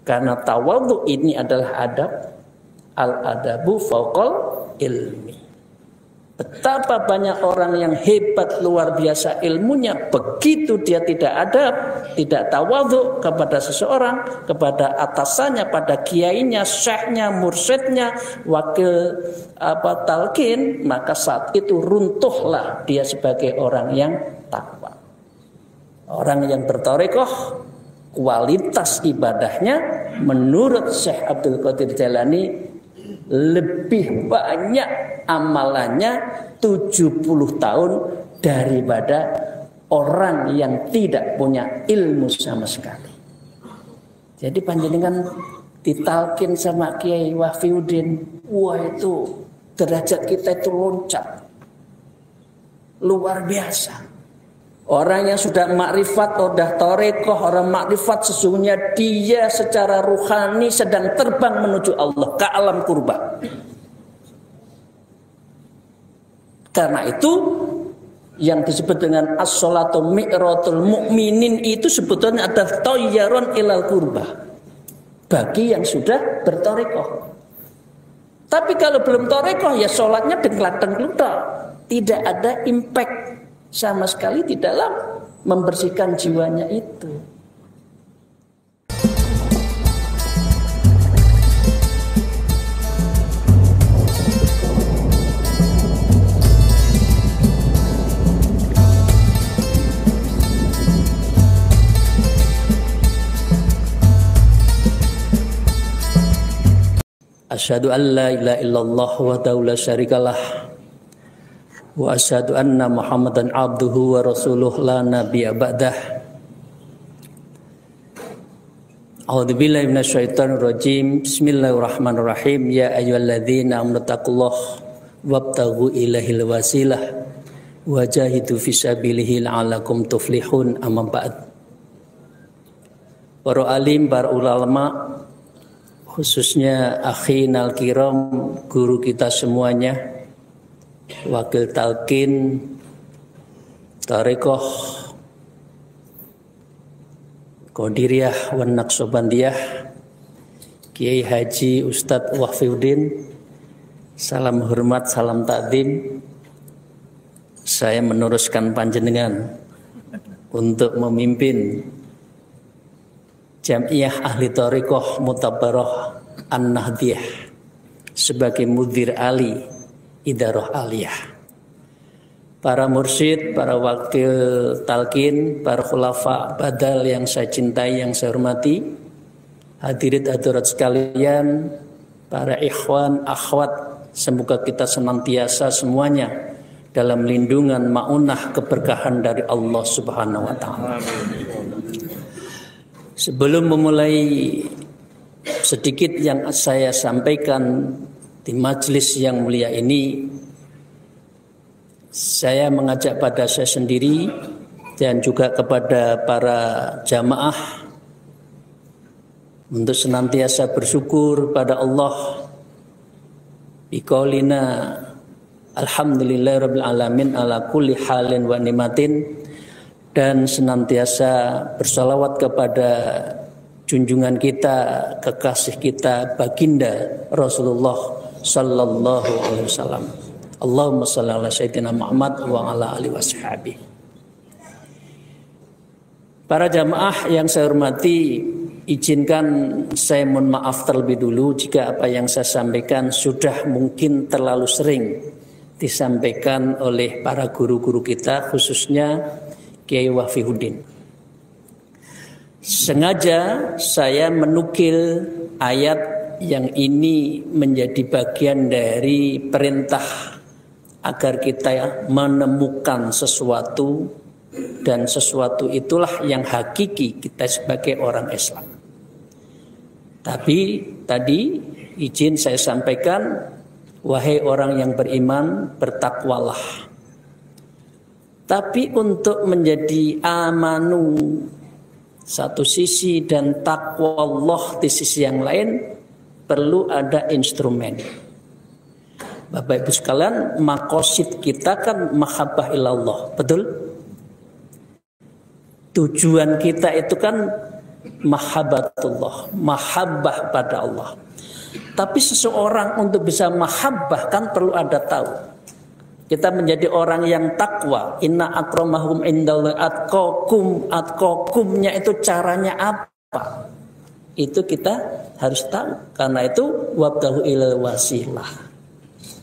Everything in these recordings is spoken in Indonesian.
Karena tawadhu ini adalah adab, al-adabu fauqal ilmi. Betapa banyak orang yang hebat luar biasa ilmunya, begitu dia tidak adab, tidak tawadhu kepada seseorang, kepada atasannya, pada kiainya, syekhnya, mursyidnya, wakil talqin, maka saat itu runtuhlah dia sebagai orang yang takwa. Orang yang bertarekoh, kualitas ibadahnya menurut Syekh Abdul Qadir Jailani lebih banyak amalannya 70 tahun daripada orang yang tidak punya ilmu sama sekali. Jadi panjenengan ditalkin sama Kiai Wafiuddin, wah itu derajat kita itu loncat luar biasa. Orang yang sudah makrifat, sudah tarekoh, orang makrifat sesungguhnya dia secara ruhani sedang terbang menuju Allah ke alam kurba. Karena itu yang disebut dengan as-sholatu mi'ratul mu'minin itu sebetulnya adalah tayyaron ilal kurba bagi yang sudah bertarekoh. Tapi kalau belum tarekoh ya sholatnya dengklak-dengkluk, tidak ada impact sama sekali di dalam membersihkan jiwanya itu. Asyhadu an la ilaha illallah wahdahu la syarikalah wa asyhadu anna Muhammadan abduhu wa rasuluh la nabiyya ba'dah. A'udzubillahi minasyaitonir rajim. Bismillahirrahmanirrahim. Ya ayyuhalladzina amanu taqullaha wabtaghu ilaihil wasilah wajahidu fisabilihi la'allakum tuflihun. Amma ba'd. Para alim, para ulama, khususnya akhinal kiram, guru kita semuanya, wakil talqin, tarekoh, qadiriyah, wan naqsabandiyah, Kiai Haji Ustadz Wafiuddin, salam hormat, salam takdim. Saya meneruskan panjenengan untuk memimpin Jamiah Ahli Tarekoh Mutabarrah An-Nahdiyah sebagai mudir ali Idarah Aliyah. Para mursyid, para wakil talqin, para khulafa badal yang saya cintai, yang saya hormati, hadirin hadirat sekalian, para ikhwan, akhwat, semoga kita senantiasa semuanya dalam lindungan maunah keberkahan dari Allah Subhanahu wa taala. Sebelum memulai sedikit yang saya sampaikan di majelis yang mulia ini, saya mengajak pada saya sendiri dan juga kepada para jamaah untuk senantiasa bersyukur pada Allah biqaulina alhamdulillahirabbil alamin ala kulli halin wa nimatin, dan senantiasa bersalawat kepada junjungan kita, kekasih kita, baginda Rasulullah sallallahu alaihi wasallam. Allahumma shalli ala sayyidina Muhammad wa ala alihi washabihi. Para jamaah yang saya hormati, izinkan saya mohon maaf terlebih dulu jika apa yang saya sampaikan sudah mungkin terlalu sering disampaikan oleh para guru-guru kita, khususnya Kiai Wafiuddin. Sengaja saya menukil ayat yang ini menjadi bagian dari perintah agar kita menemukan sesuatu, dan sesuatu itulah yang hakiki kita sebagai orang Islam. Tapi tadi izin saya sampaikan, wahai orang yang beriman, bertakwalah. Tapi untuk menjadi amanu satu sisi dan takwa Allah di sisi yang lain, perlu ada instrumen. Bapak Ibu sekalian, maqasid kita kan mahabbah ilallah, betul? Tujuan kita itu kan mahabbatullah, mahabbah pada Allah. Tapi seseorang untuk bisa mahabbah kan perlu ada tahu. Kita menjadi orang yang takwa. Inna akramakum indallahi atqakum. Atqakumnya itu caranya apa? Itu kita harus tahu. Karena itu wabtahu ilal wasilah.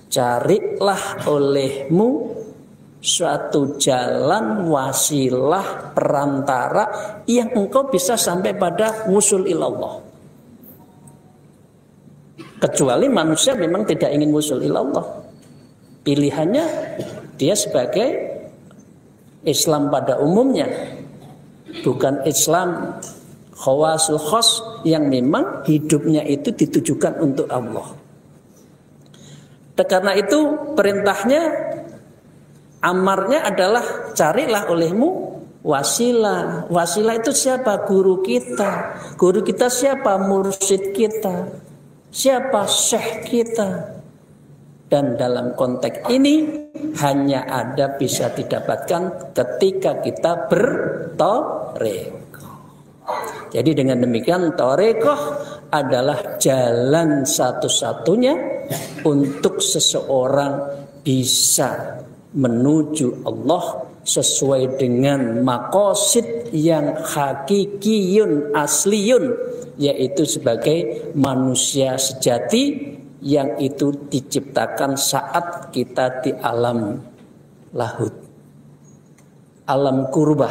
Carilah olehmu suatu jalan wasilah perantara yang engkau bisa sampai pada wusul ilallah. Kecuali manusia memang tidak ingin wusul ilallah. Pilihannya dia sebagai Islam pada umumnya, bukan Islam khawasul khas yang memang hidupnya itu ditujukan untuk Allah. Karena itu perintahnya, amarnya adalah carilah olehmu wasilah. Wasilah itu siapa? Guru kita. Guru kita siapa? Mursyid kita. Siapa? Syekh kita. Dan dalam konteks ini hanya ada bisa didapatkan ketika kita bertarekoh. Jadi dengan demikian tarekoh adalah jalan satu-satunya untuk seseorang bisa menuju Allah sesuai dengan maqasid yang hakikiyun asliyun, yaitu sebagai manusia sejati yang itu diciptakan saat kita di alam lahud, alam kurbah,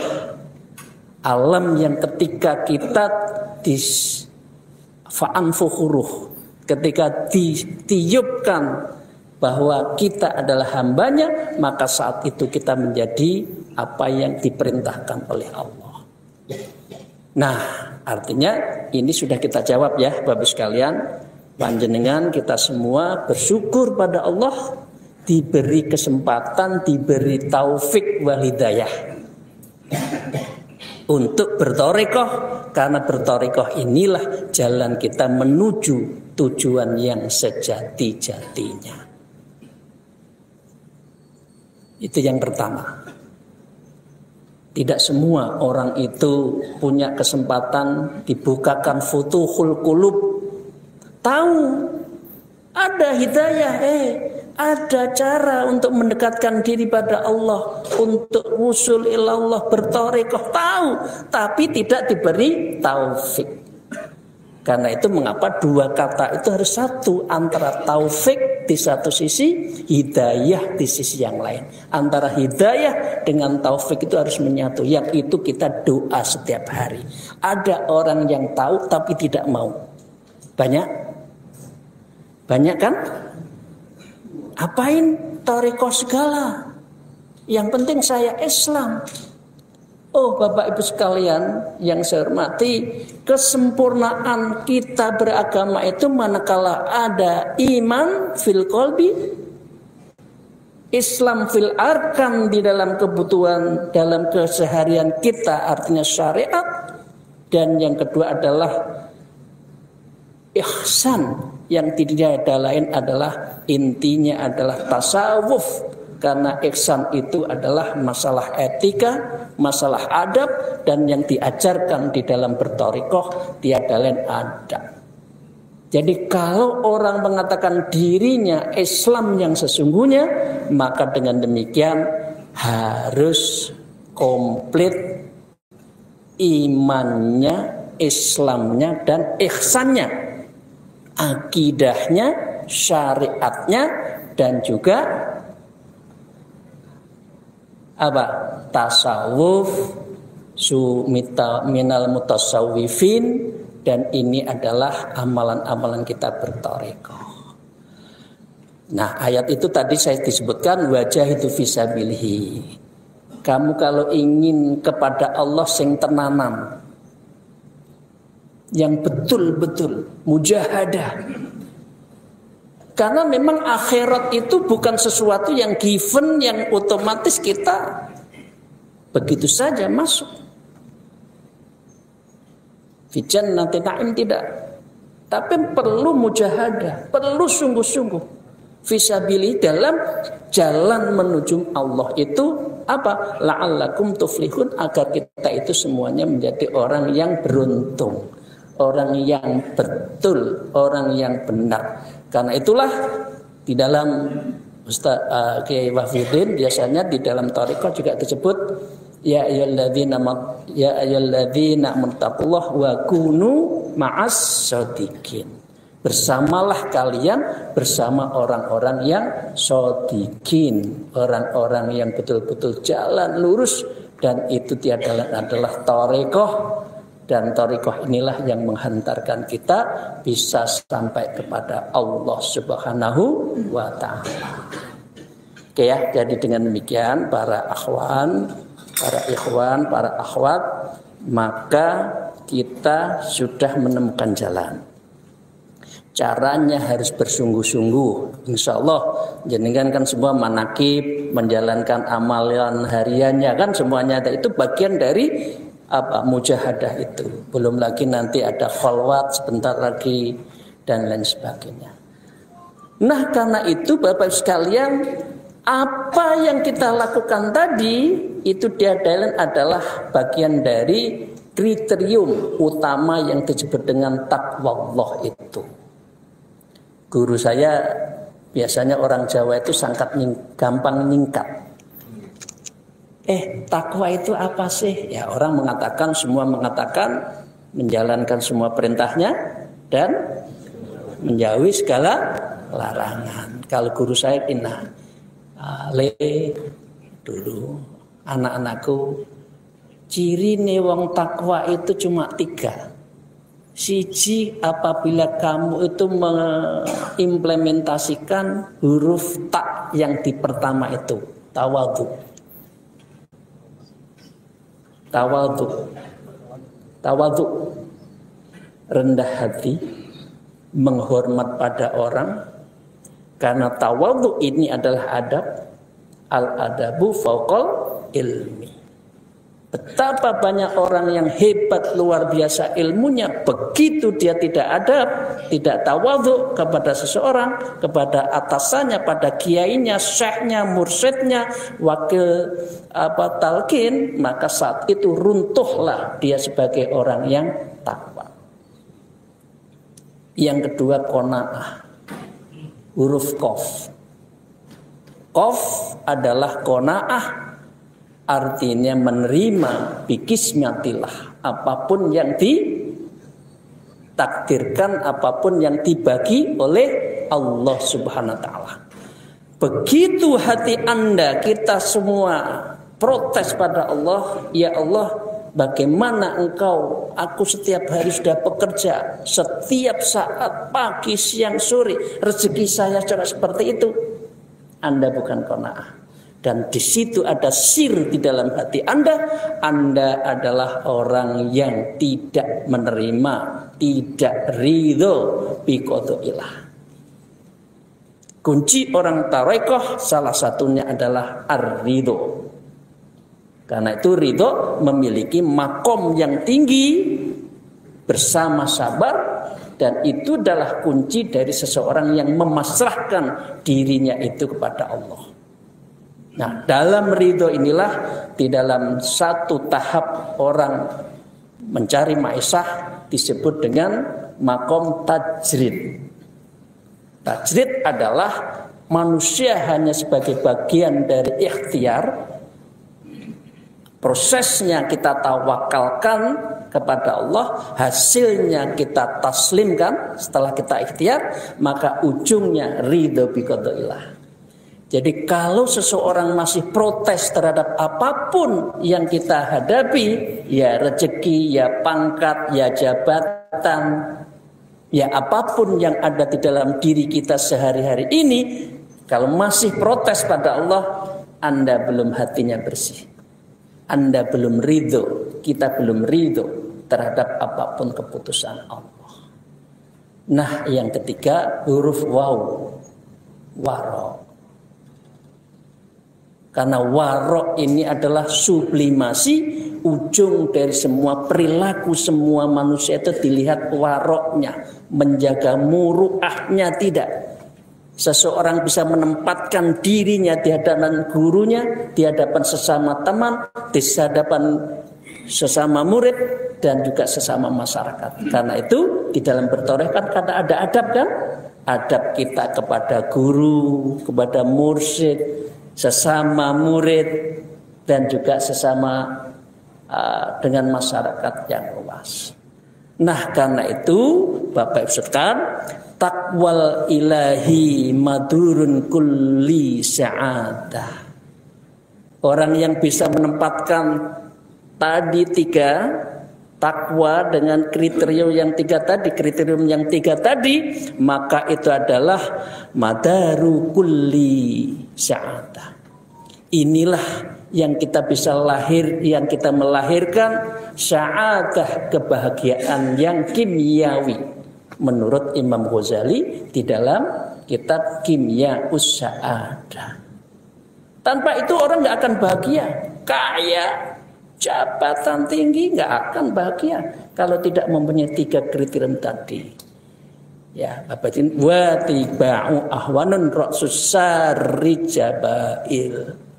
alam yang ketika kita ketika ditiupkan bahwa kita adalah hambanya, maka saat itu kita menjadi apa yang diperintahkan oleh Allah. Nah, artinya ini sudah kita jawab ya Bapak sekalian. Panjenengan kita semua bersyukur pada Allah diberi kesempatan, diberi taufik wal hidayah untuk bertarekoh, karena bertarekoh inilah jalan kita menuju tujuan yang sejati-jatinya. Itu yang pertama. Tidak semua orang itu punya kesempatan dibukakan futuhul qulub. Tahu ada hidayah, ada cara untuk mendekatkan diri pada Allah, untuk wusul ilallah, bertarekoh, tahu, tapi tidak diberi taufik. Karena itu mengapa dua kata itu harus satu, antara taufik di satu sisi, hidayah di sisi yang lain. Antara hidayah dengan taufik itu harus menyatu, yang itu kita doa setiap hari. Ada orang yang tahu tapi tidak mau. Banyak kan? Apain tarekoh segala? Yang penting saya Islam. Oh Bapak Ibu sekalian yang saya hormati, kesempurnaan kita beragama itu manakala ada iman fil qalbi, Islam fil arkan di dalam kebutuhan dalam keseharian kita, artinya syariat, dan yang kedua adalah ihsan, yang tidak ada lain adalah intinya adalah tasawuf, karena ihsan itu adalah masalah etika, masalah adab, dan yang diajarkan di dalam bertarekoh tiada lain adab. Jadi kalau orang mengatakan dirinya Islam yang sesungguhnya, maka dengan demikian harus komplit imannya, Islamnya, dan ihsannya, akidahnya, syariatnya, dan juga tasawuf, minal mutasawwifin, dan ini adalah amalan-amalan kita bertarekoh. Nah, ayat itu tadi saya disebutkan wajahidu fisabilihi. Kamu kalau ingin kepada Allah sing tenanam, yang betul-betul mujahadah. Karena memang akhirat itu bukan sesuatu yang given, yang otomatis kita begitu saja masuk. Fi jannati na'im, tidak. Tapi perlu mujahadah, perlu sungguh-sungguh. Fisabili dalam jalan menuju Allah itu Apa? La'allakum tuflihun, agar kita itu semuanya menjadi orang yang beruntung, orang yang betul, orang yang benar. Karena itulah di dalam Ustaz Kiai Wahidin biasanya di dalam thariqah juga disebut ya ayyuhalladzina muttaqullah wa kunu ma'as shadiqin. Bersamalah kalian bersama orang-orang yang shadiqin, orang-orang yang betul-betul jalan lurus, dan itu adalah thariqah, dan thariqah inilah yang menghantarkan kita bisa sampai kepada Allah Subhanahu wa ta'ala. Oke ya, jadi dengan demikian para akhwan, para ikhwan, para akhwat, maka kita sudah menemukan jalan. Caranya harus bersungguh-sungguh. Insya Allah jenengan kan semua manakib, menjalankan amalan hariannya kan semuanya itu bagian dari mujahadah itu. Belum lagi nanti ada khalwat sebentar lagi dan lain sebagainya. Nah karena itu Bapak sekalian, apa yang kita lakukan tadi itu adalah bagian dari kriterium utama yang disebut dengan takwa Allah itu. Guru saya biasanya orang Jawa itu sangat gampang nyingkat. Takwa itu apa sih? Ya orang mengatakan, semua mengatakan menjalankan semua perintahnya dan menjauhi segala larangan. Kalau guru saya dulu anak-anakku, ciri wong takwa itu cuma 3. Siji, apabila kamu itu mengimplementasikan huruf tak yang di pertama itu, tawadhu. Tawadhu, rendah hati, menghormat pada orang. Karena tawadhu ini adalah adab, al-adabu fauqal ilmi. Betapa banyak orang yang hebat luar biasa ilmunya, begitu dia tidak adab, tidak tawadhu kepada seseorang, kepada atasannya, pada kiainya, syekhnya, mursyidnya, wakil talqin, maka saat itu runtuhlah dia sebagai orang yang takwa. Yang kedua qanaah, huruf qaf. Qaf adalah qanaah, artinya menerima bikismatillah, apapun yang ditakdirkan, apapun yang dibagi oleh Allah Subhanahu wa ta'ala. Begitu hati Anda, kita semua protes pada Allah, ya Allah, bagaimana engkau, aku setiap hari sudah bekerja, setiap saat, pagi, siang, sore, rezeki saya cara seperti itu. Anda bukan qanaah. Dan di situ ada sir di dalam hati Anda. Anda adalah orang yang tidak menerima, tidak ridho bi qada'illah. Kunci orang thariqah salah satunya adalah ar-ridho. Karena itu ridho memiliki makom yang tinggi bersama sabar, dan itu adalah kunci dari seseorang yang memasrahkan dirinya itu kepada Allah. Nah, dalam ridho inilah, di dalam satu tahap orang mencari maisah disebut dengan makom tajrid. Tajrid adalah manusia hanya sebagai bagian dari ikhtiar. Prosesnya kita tawakalkan kepada Allah, hasilnya kita taslimkan setelah kita ikhtiar, maka ujungnya ridho bi qada'illah. Jadi kalau seseorang masih protes terhadap apapun yang kita hadapi, ya rezeki, ya pangkat, ya jabatan, ya apapun yang ada di dalam diri kita sehari-hari ini, kalau masih protes pada Allah, Anda belum hatinya bersih. Anda belum ridho, kita belum ridho terhadap apapun keputusan Allah. Nah, yang ketiga huruf waw, waro. Karena waro ini adalah sublimasi, ujung dari semua perilaku semua manusia itu dilihat waroknya, menjaga muruahnya tidak. seseorang bisa menempatkan dirinya di hadapan gurunya, di hadapan sesama teman, di hadapan sesama murid, dan juga sesama masyarakat. Karena itu di dalam bertoreh kan karena ada adab kan? Adab kita kepada guru, kepada mursyid, sesama murid, dan juga sesama dengan masyarakat yang luas. Nah, karena itu Bapak Ibu sekalian, taqwal ilahi madurun kulli sa'adah. Orang yang bisa menempatkan tadi 3 takwa dengan kriterium yang 3 tadi, maka itu adalah madaru kulli sa'adah. Inilah yang kita bisa yang kita melahirkan sa'adah, kebahagiaan yang kimiawi menurut Imam Ghazali di dalam kitab Kimya Us-Sa'adah. Tanpa itu orang nggak akan bahagia. Kaya, jabatan tinggi nggak akan bahagia kalau tidak mempunyai 3 kriteria tadi. Ya, Bapak Tin wa tiba'u ahwanun ra'sus sari jabail.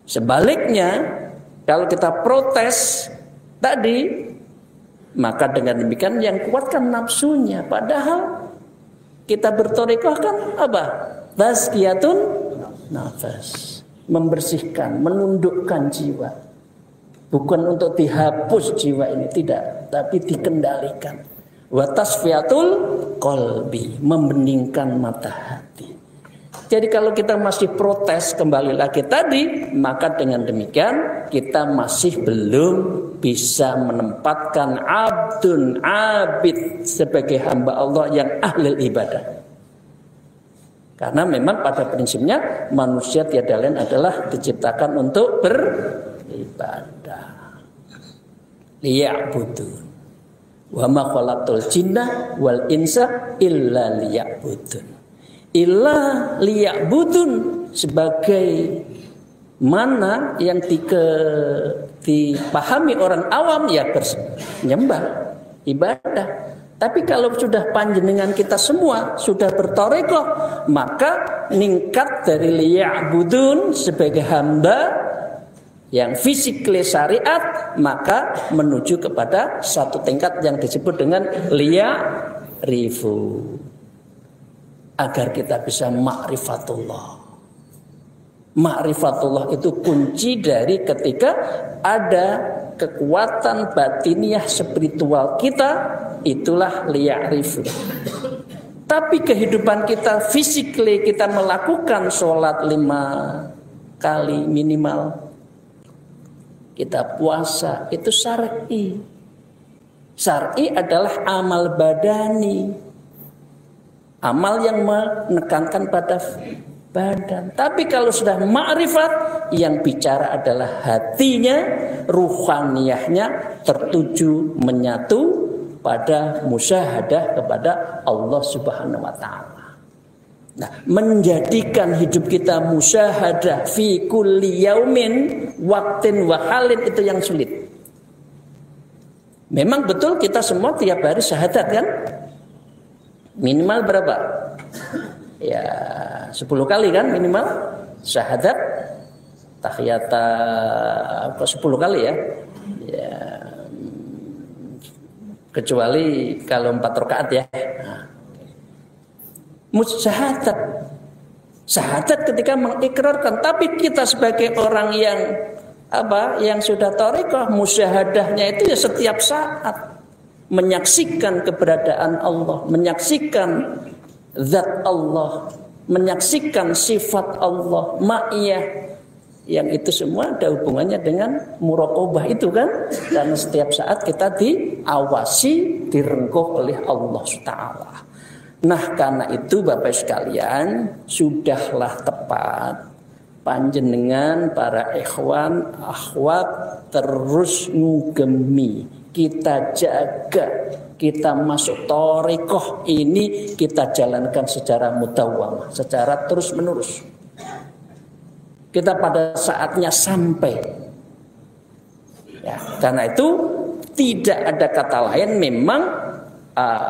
Sebaliknya, kalau kita protes tadi, maka dengan demikian yang kuatkan nafsunya. Padahal kita berthariqah kan apa? Tazkiyatun nafas, membersihkan, menundukkan jiwa. Bukan untuk dihapus jiwa ini, tidak, tapi dikendalikan. Wa tasfiyatul qalbi, membeningkan mata hati. Jadi kalau kita masih protes kembali lagi tadi, maka dengan demikian kita masih belum bisa menempatkan abdun abid sebagai hamba Allah yang ahli ibadah. Karena memang pada prinsipnya manusia tiada lain adalah diciptakan untuk beribadah. Liya'budun. Wa ma khalaqtul jinna wal insa illa liya'budun. Illa liya'budun, sebagai mana yang dipahami orang awam ya menyembah, ibadah. Tapi kalau sudah panjenengan kita semua sudah berthariqah, maka ningkat dari liya'budun sebagai hamba yang fisikly syariat, maka menuju kepada satu tingkat yang disebut dengan liya'rifu, agar kita bisa ma'rifatullah. Ma'rifatullah itu kunci dari ketika ada kekuatan batiniah spiritual kita, itulah liya'rifu. Tapi kehidupan kita physically, kita melakukan sholat 5 kali minimal, kita puasa, itu syar'i. Syar'i adalah amal badani, amal yang menekankan pada badan. Tapi kalau sudah ma'rifat, yang bicara adalah hatinya, ruhaniyahnya tertuju menyatu pada musyahadah kepada Allah Subhanahu wa taala. Nah, menjadikan hidup kita musyahadah fi kulli yaumin waqtin wa halin, itu yang sulit. Memang betul kita semua tiap hari syahadat kan? Minimal berapa? Ya 10 kali kan minimal syahadat, tahiyata 10 kali ya. Ya, kecuali kalau 4 rakaat ya. Nah, musyahadat, syahadat ketika mengikrarkan. Tapi kita sebagai orang yang yang sudah thariqah, musyahadahnya itu ya setiap saat. Menyaksikan keberadaan Allah, menyaksikan zat Allah, menyaksikan sifat Allah, ma'iyah, yang itu semua ada hubungannya dengan muraqabah itu kan, karena setiap saat kita diawasi, direngkuh oleh Allah Ta'ala. Nah, karena itu Bapak sekalian, sudahlah tepat panjenengan para ikhwan akhwat terus ngugemi, kita jaga, kita masuk thariqah ini kita jalankan secara mudawwamah, secara terus menerus. Kita pada saatnya sampai. Ya, karena itu tidak ada kata lain, memang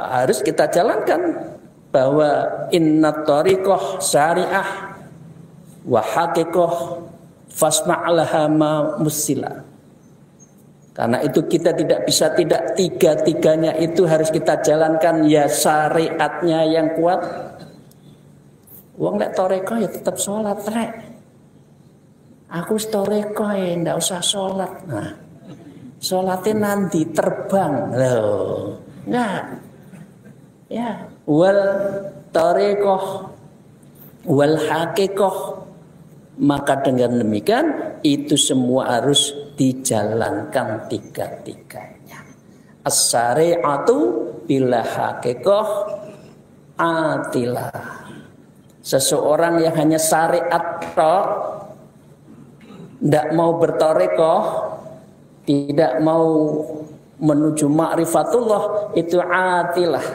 harus kita jalankan bahwa inna tariqah syariah wa haqiqah fasma'laha ma musila. Karena itu kita tidak bisa tidak tiga-tiganya itu harus kita jalankan, ya syariatnya yang kuat. Wong lek tariqah ya tetap sholat rek. Aku tariqah ya ndak usah sholat. Nah, sholatnya nanti terbang loh. Enggak. Ya, wal tariqah wal haqiqah, maka dengan demikian itu semua harus dijalankan tiga-tiganya. As-syari'atu bila haqiqah atilah. Seseorang yang hanya syariat tok, tidak mau bertarekoh, tidak mau menuju ma'rifatullah, itu atilah,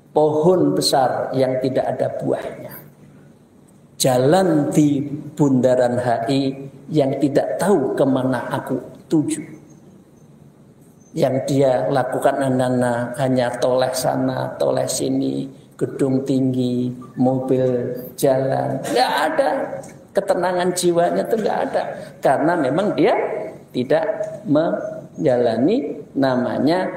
pohon besar yang tidak ada buahnya. Jalan di bundaran HI yang tidak tahu kemana aku tuju. Yang dia lakukan hanya toleh sana, toleh sini, gedung tinggi, mobil jalan, nggak ada ketenangan jiwanya, itu nggak ada, karena memang dia tidak menjalani namanya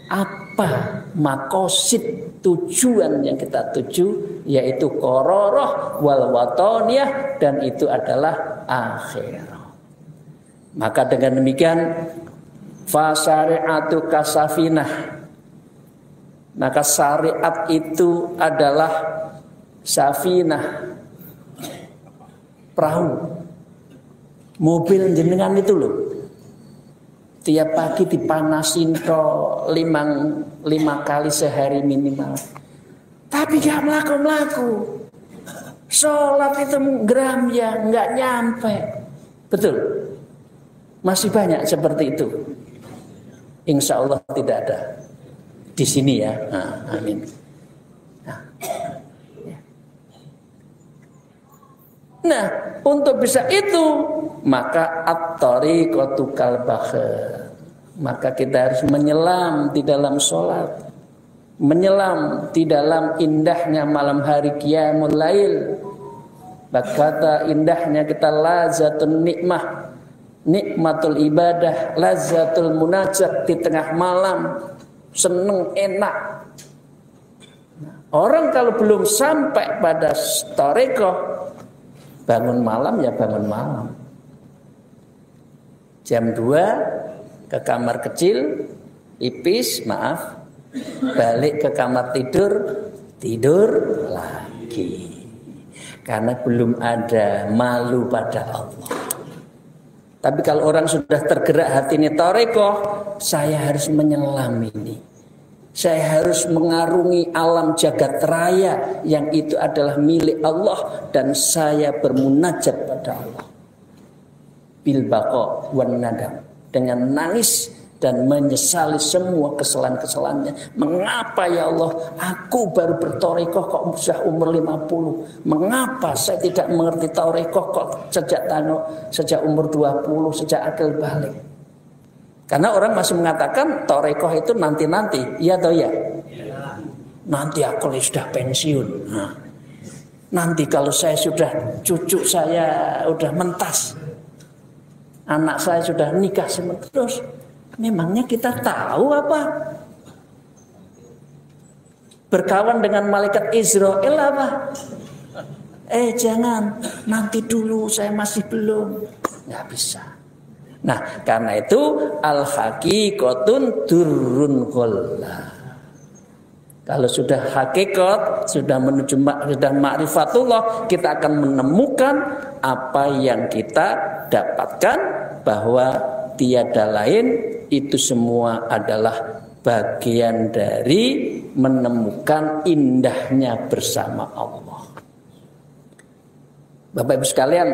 apa makosid, tujuan yang kita tuju, yaitu qararah wal wataniyah, dan itu adalah akhirah. Maka dengan demikian fasyari'atu kasafinah, maka syariat itu adalah safinah, perahu, mobil jenengan itu loh. Tiap pagi dipanasin lima kali sehari minimal, tapi gak melaku-melaku. Sholat itu gram ya nggak nyampe, betul? Masih banyak seperti itu. Insya Allah tidak ada di sini ya. Nah, amin. Nah, untuk bisa itu maka at-tariqatu kal-bahr. Maka kita harus menyelam di dalam sholat, menyelam di dalam indahnya malam hari qiyamul lail. Berkata indahnya kita lazatun nikmah, nikmatul ibadah, lazatul munajat di tengah malam, seneng enak. Orang kalau belum sampai pada tariqah, bangun malam ya bangun malam. Jam 2 ke kamar kecil, ipis, maaf, balik ke kamar tidur lagi. Karena belum ada malu pada Allah. Tapi kalau orang sudah tergerak hati ini tariqah, saya harus menyelam ini. Saya harus mengarungi alam jagat raya yang itu adalah milik Allah, dan saya bermunajat pada Allah bil baqa wan nadam, dengan nangis dan menyesali semua kesalahan-kesalahannya. Mengapa ya Allah, aku baru bertarekoh kok sudah umur 50? Mengapa saya tidak mengerti tarekoh kok sejak umur 20, sejak akil balik? Karena orang masih mengatakan tarekoh itu nanti-nanti, iya atau ya? Nanti aku sudah pensiun. Nah, nanti kalau saya sudah, cucu saya sudah mentas, anak saya sudah nikah semua, terus memangnya kita tahu apa? Berkawan dengan malaikat Israel apa? Jangan, nanti dulu, saya masih belum. Nggak bisa. Nah, karena itu al-haqiqatun durrun ghallah. Kalau sudah hakikat, sudah menuju sudah ma'rifatullah, kita akan menemukan apa yang kita dapatkan, bahwa tiada lain, itu semua adalah bagian dari menemukan indahnya bersama Allah. Bapak Ibu sekalian,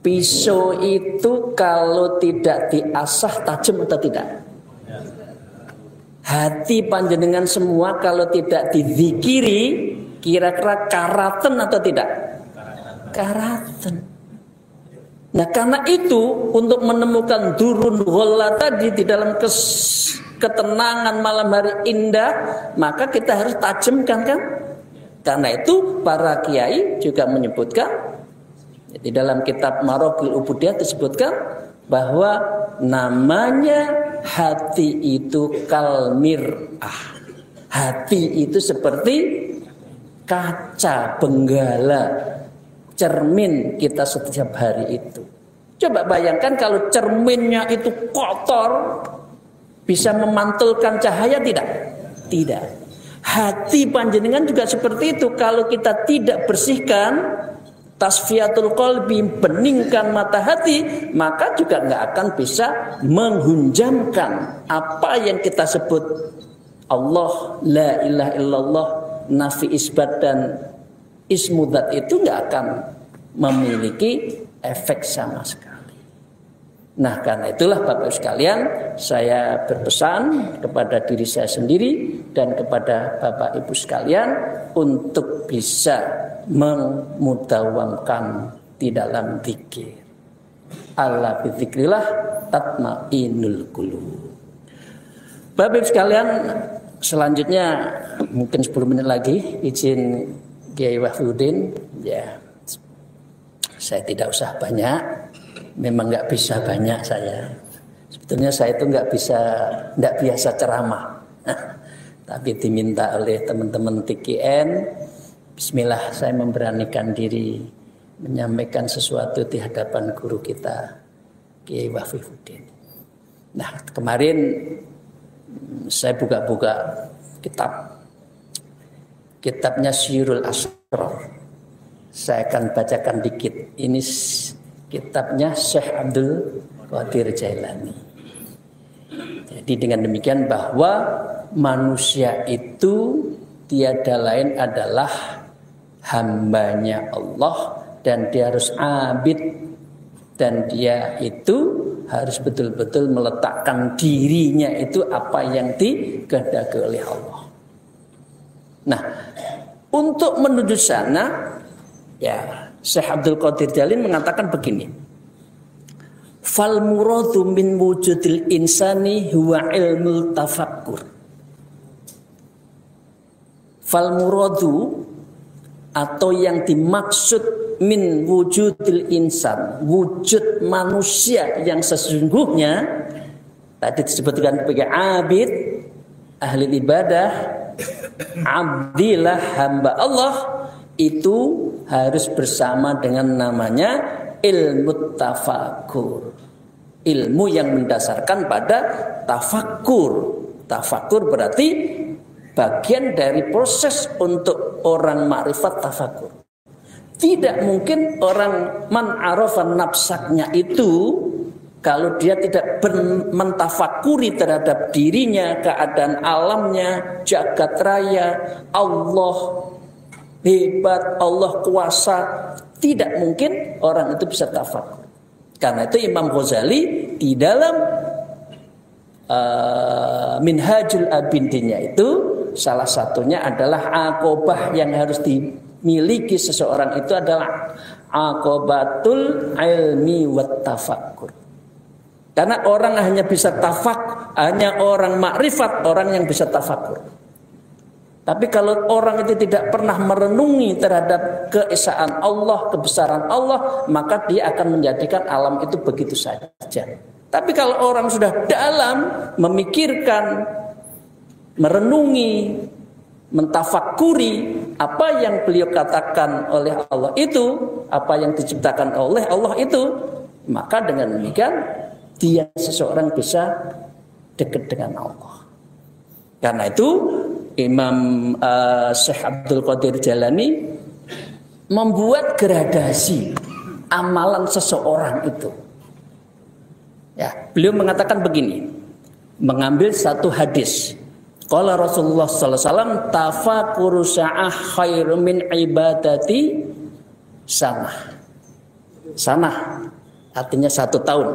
pisau itu kalau tidak diasah tajam atau tidak? Hati panjenengan semua kalau tidak dizikiri, kira-kira karaten atau tidak? Karaten. Nah, karena itu untuk menemukan durun ghallah tadi di dalam ketenangan malam hari indah, maka kita harus tajamkan kan? Karena itu para kiai juga menyebutkan di dalam kitab Maraqil Ubudiyah disebutkan bahwa namanya hati itu kalmir'ah. Hati itu seperti kaca benggala, cermin kita setiap hari itu. Coba bayangkan kalau cerminnya itu kotor, bisa memantulkan cahaya tidak? Tidak. Hati panjenengan juga seperti itu. Kalau kita tidak bersihkan, tasfiyatul qalbi, beningkan mata hati, maka juga nggak akan bisa menghunjamkan apa yang kita sebut Allah, la ilaha illallah, nafi isbat dan ismu dzat itu nggak akan memiliki efek sama sekali. Nah, karena itulah Bapak Ibu sekalian, saya berpesan kepada diri saya sendiri dan kepada Bapak Ibu sekalian untuk bisa memudawamkan di dalam zikir. Ala bidzikrillah tatmainul qulub. Bapak Ibu sekalian, selanjutnya mungkin 10 menit lagi izin Kiai Wahyudin, ya. Saya tidak usah banyak. Memang nggak bisa banyak saya. Sebetulnya saya itu nggak biasa ceramah. Tapi diminta oleh teman-teman TKN, bismillah saya memberanikan diri menyampaikan sesuatu di hadapan guru kita, Kiai Wahyudin. Nah, kemarin saya buka-buka kitabnya Syirul Asrar. Saya akan bacakan dikit. Ini kitabnya Syekh Abdul Qadir Jailani. Jadi dengan demikian bahwa manusia itu tiada lain adalah hambanya Allah dan dia harus abid dan dia itu harus betul-betul meletakkan dirinya itu apa yang dikehendaki oleh Allah. Nah, untuk menuju sana, ya, Syekh Abdul Qadir Jalin mengatakan begini. Fal muradu min wujudil insani huwa ilmul tafakkur. Fal muradu atau yang dimaksud min wujudil insan, wujud manusia yang sesungguhnya tadi disebutkan sebagai abid, ahli ibadah, abdilah, hamba Allah, itu harus bersama dengan namanya ilmu tafakkur. Ilmu yang mendasarkan pada tafakkur. Tafakkur berarti bagian dari proses untuk orang makrifat tafakkur. Tidak mungkin orang man arafan nafsaknya itu kalau dia tidak mentafakuri terhadap dirinya, keadaan alamnya, jagat raya, Allah hebat, Allah kuasa, tidak mungkin orang itu bisa tafakur. Karena itu Imam Ghazali di dalam Minhajul Abidinnya itu salah satunya adalah aqobah yang harus dimiliki seseorang itu adalah aqobatul ilmi wat tafakkur. Karena orang hanya bisa hanya orang makrifat, orang yang bisa tafakur. Tapi kalau orang itu tidak pernah merenungi terhadap keesaan Allah, kebesaran Allah, maka dia akan menjadikan alam itu begitu saja. Tapi kalau orang sudah dalam memikirkan, merenungi, mentafakuri apa yang beliau katakan oleh Allah itu, apa yang diciptakan oleh Allah itu, maka dengan demikian dia seseorang bisa dekat dengan Allah. Karena itu Imam Syekh Abdul Qadir Jalani membuat gradasi amalan seseorang itu. Ya, beliau mengatakan begini, mengambil satu hadis. Qala Rasulullah sallallahu alaihi wasallam tafakuru sa'ah khairum min ibadati sanah. Sanah artinya 1 tahun.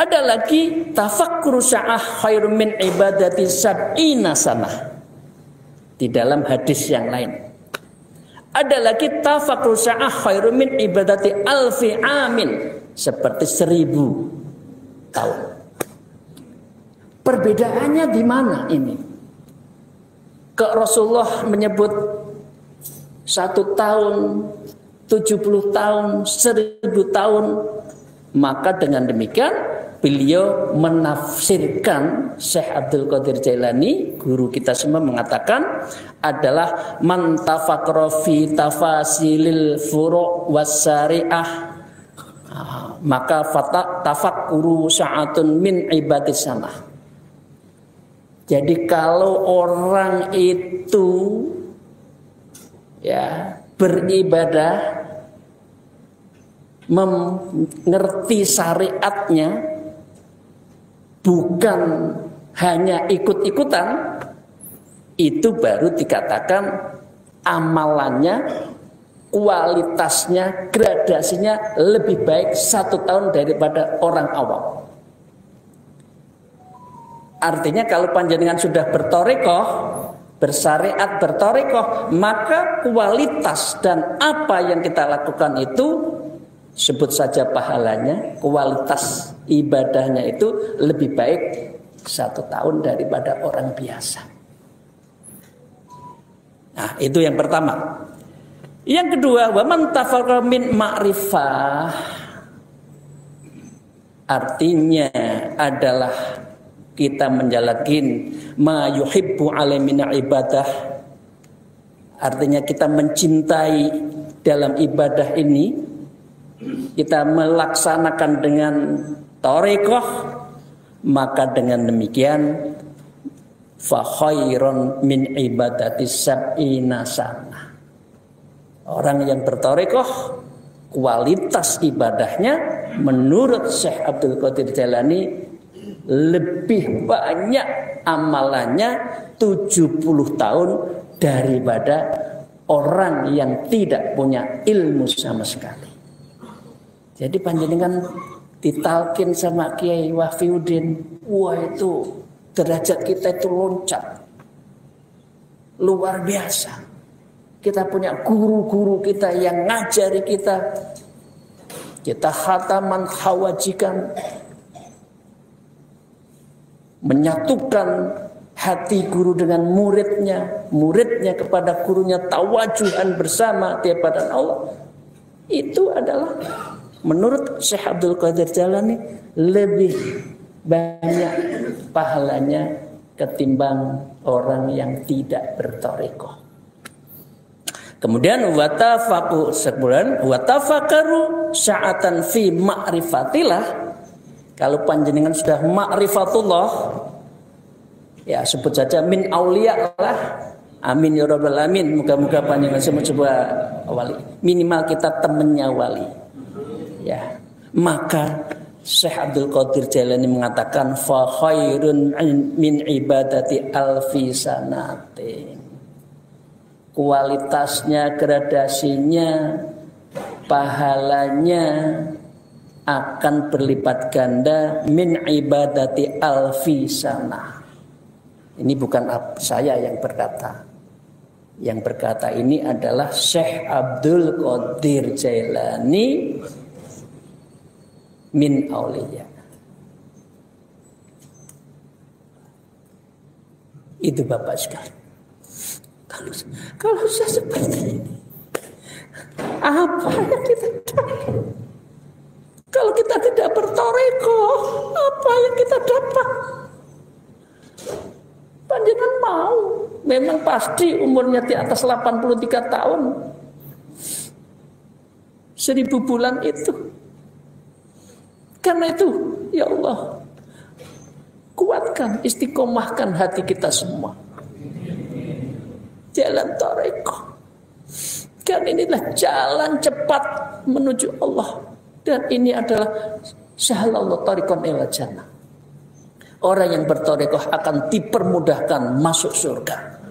Ada lagi tafakkur sa'ah khairum min ibadati sab'ina sanah. Di dalam hadis yang lain. Ada lagi tafakkur sa'ah khairum min ibadati alfi amin. Seperti 1000 tahun. Perbedaannya di mana ini? Kok Rasulullah menyebut 1 tahun, 70 tahun, 1000 tahun? Maka dengan demikian beliau menafsirkan, Syekh Abdul Qadir Jailani, guru kita semua, mengatakan adalah man tafakkara fi tafasilil furu' wasyari'ah, maka tafakkuru sa'atun min ibadis sana. Jadi kalau orang itu ya beribadah, mengerti syariatnya, bukan hanya ikut-ikutan, itu baru dikatakan amalannya, kualitasnya, gradasinya lebih baik 1 tahun daripada orang awam. Artinya kalau panjenengan sudah bertorikoh, bersyariat, bertorikoh, maka kualitas dan apa yang kita lakukan itu, sebut saja pahalanya, kualitas ibadahnya itu lebih baik 1 tahun daripada orang biasa. Nah, itu yang pertama. Yang kedua, wa man tafarraqa min ma'rifah, artinya adalah kita menjalankan ma yuhibbu alamina ibadah, artinya kita mencintai dalam ibadah ini, kita melaksanakan dengan thariqah, maka dengan demikian fa khairun min ibadati sab'ina sana. Orang yang berthariqah, kualitas ibadahnya menurut Syekh Abdul Qadir Jailani lebih banyak amalannya 70 tahun daripada orang yang tidak punya ilmu sama sekali. Jadi panjenengan ditalkin sama Kiai Wafiuddin, wah itu derajat kita itu loncat luar biasa. Kita punya guru-guru kita yang ngajari kita, kita khataman hawajikan, menyatukan hati guru dengan muridnya, muridnya kepada gurunya, tawajuhan bersama di hadapan Allah. Itu adalah menurut Syekh Abdul Qadir Jailani lebih banyak pahalanya ketimbang orang yang tidak berthariqah. Kemudian watafakaru sa'atan fi ma'rifatillah. Kalau panjenengan sudah ma'rifatullah, ya sebut saja min auliya lah. Amin ya rabbal alamin. Moga-moga panjenengan semua coba wali. Minimal kita temennya wali. Ya, maka Syekh Abdul Qadir Jailani mengatakan fa khairun min ibadati alfi sanatin. Kualitasnya, gradasinya, pahalanya akan berlipat ganda min ibadati alfi sana. Ini bukan saya yang berkata. Yang berkata ini adalah Syekh Abdul Qadir Jailani min auliya. Itu Bapak sekalian. Kalau saya seperti ini, apa yang kita dapat? Kalau kita tidak berthariqah, apa yang kita dapat? Panjenengan mau, memang pasti umurnya di atas 83 tahun. 1000 bulan itu. Karena itu, ya Allah, kuatkan, istiqomahkan hati kita semua. Jalan thariqah. Kan inilah jalan cepat menuju Allah. Dan ini adalah sahlallahu thariqan ila jannah. Orang yang berthariqah akan dipermudahkan masuk surga.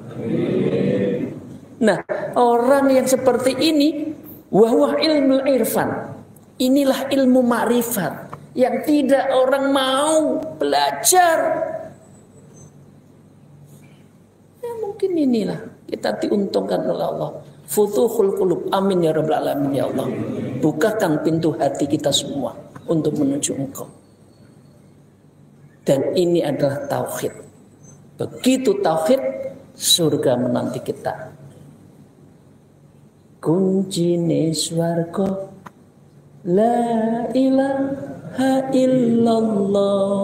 Nah, orang yang seperti ini, wahwa ilmu irfan. Inilah ilmu ma'rifat yang tidak orang mau belajar. Ya mungkin inilah kita diuntungkan oleh Allah. Futuhul qulub, amin ya rabbal alamin ya Allah. Bukakan pintu hati kita semua untuk menuju Engkau. Dan ini adalah tauhid. Begitu tauhid, surga menanti kita. Kuncine swarga la ilaha illallah.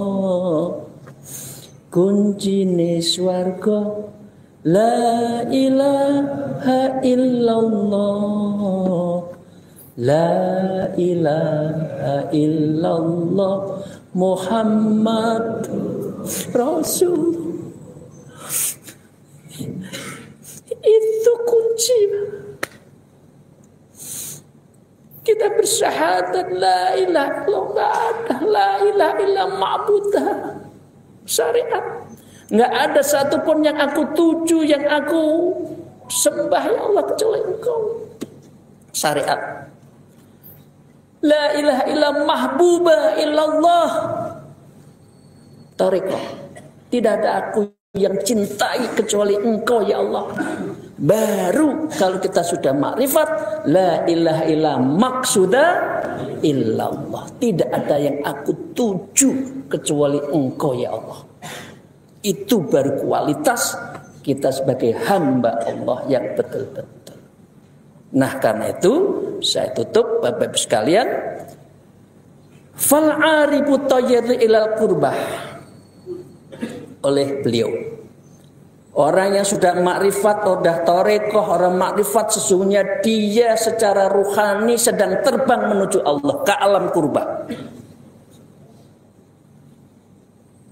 Kuncine swarga la ilaha illallah. La ilaha illallah Muhammad Rasul. Itu kunci. Kita bersyahadat la ilaha illallah, la ilaha illallah ma'budah. Syariat. Enggak ada satupun yang aku tuju, yang aku sembah ya Allah kecuali Engkau. Syariat. La ilaha illallah mahbuba illallah. Thariqah. Tidak ada aku yang cintai kecuali Engkau ya Allah. Baru kalau kita sudah makrifat la ilaha illallah maksuda illallah. Tidak ada yang aku tuju kecuali Engkau ya Allah. Itu baru kualitas kita sebagai hamba Allah yang betul-betul. Nah karena itu saya tutup Bapak-Ibu sekalian. Fal'aribu tayyir ilal qurbah oleh beliau. Orang yang sudah makrifat, sudah tarekoh, orang makrifat sesungguhnya dia secara ruhani sedang terbang menuju Allah ke alam qurbah.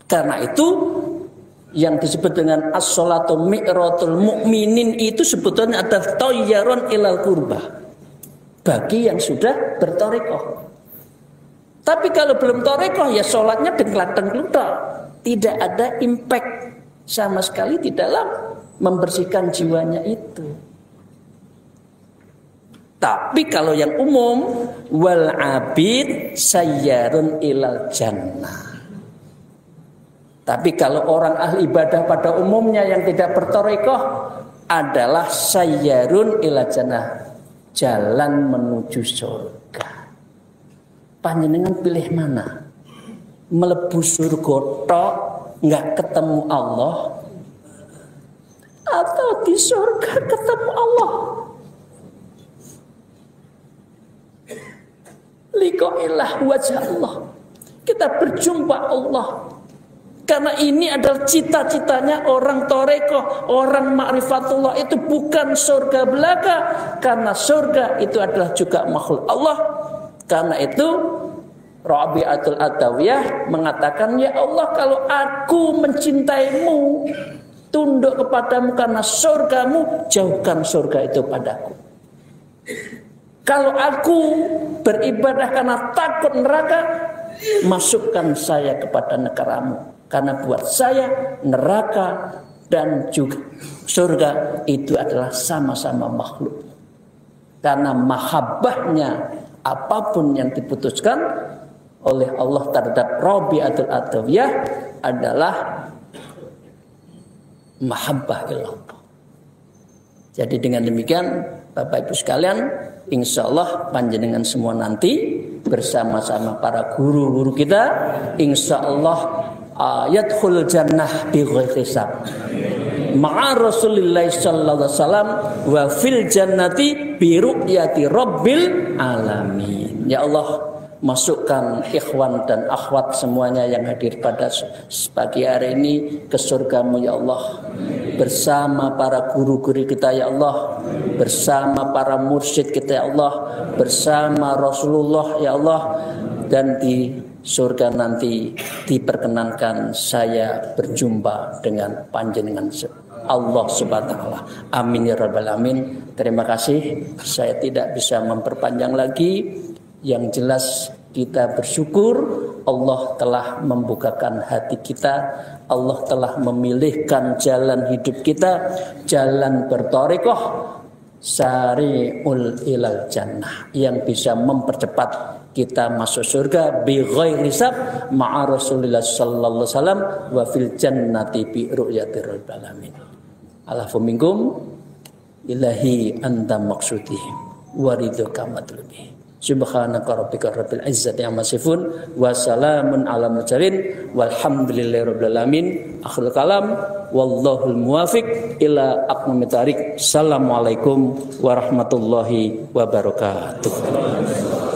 Karena itu yang disebut dengan as-salatu mi'ratul mu'minin itu sebetulnya adalah tayyarun ilal qurbah bagi yang sudah bertarekoh. Tapi kalau belum tarekoh ya sholatnya dengklak-dengkluk, tidak ada impact sama sekali di dalam membersihkan jiwanya itu. Tapi kalau yang umum wal abid sayyarun ilal jannah. Tapi kalau orang ahli ibadah pada umumnya yang tidak bertarekoh adalah sayyarun ilal jannah, jalan menuju surga. Panjenengan pilih mana? Melebu surga tok nggak ketemu Allah, atau di surga ketemu Allah? Liqa'illah wajah Allah. Kita berjumpa Allah. Karena ini adalah cita-citanya orang tarekoh, orang ma'rifatullah itu bukan surga belaka. Karena surga itu adalah juga makhluk Allah. Karena itu Rabi'atul Adawiyah mengatakan, ya Allah kalau aku mencintaimu, tunduk kepadamu karena surgamu, jauhkan surga itu padaku. Kalau aku beribadah karena takut neraka, masukkan saya kepada negaramu. Karena buat saya neraka dan juga surga itu adalah sama-sama makhluk. Karena mahabbahnya apapun yang diputuskan oleh Allah terhadap Rabi'atul Adawiyah adalah mahabbah ilallah. Jadi dengan demikian Bapak Ibu sekalian, insya Allah panjenengan semua nanti bersama-sama para guru-guru kita, insya Allah yadkhul jannah bi ghairi hisab. Ma'a Rasulillah sallallahu alaihi wasallam wa fil jannati bi ru'yati rabbil alamin. Ya Allah, masukkan ikhwan dan akhwat semuanya yang hadir pada pagi hari ini ke surgamu ya Allah. Bersama para guru-guru kita ya Allah, bersama para mursyid kita ya Allah, bersama Rasulullah ya Allah. Dan di surga nanti diperkenankan saya berjumpa dengan panjenengan Allah subhanahu wa ta'ala. Amin ya rabbal alamin. Terima kasih. Saya tidak bisa memperpanjang lagi. Yang jelas kita bersyukur Allah telah membukakan hati kita. Allah telah memilihkan jalan hidup kita, jalan bertarekoh sari'ul ilal jannah, yang bisa mempercepat kita masuk surga bi ghairi hisab ma'a Rasulillah sallallahu alaihi wasallam wa fil jannati bi ru'yati rabbil alamin. Alafu minkum ilahi anta maqsudi wa ridhoka matlubi. Subhanaka rabbika rabbil izzati amma yasifun wa salamun ala mursalin walhamdulillahi rabbil alamin. Akhirul kalam wallahul muwafiq ila aqwamit thariq. Assalamualaikum warahmatullahi wabarakatuh.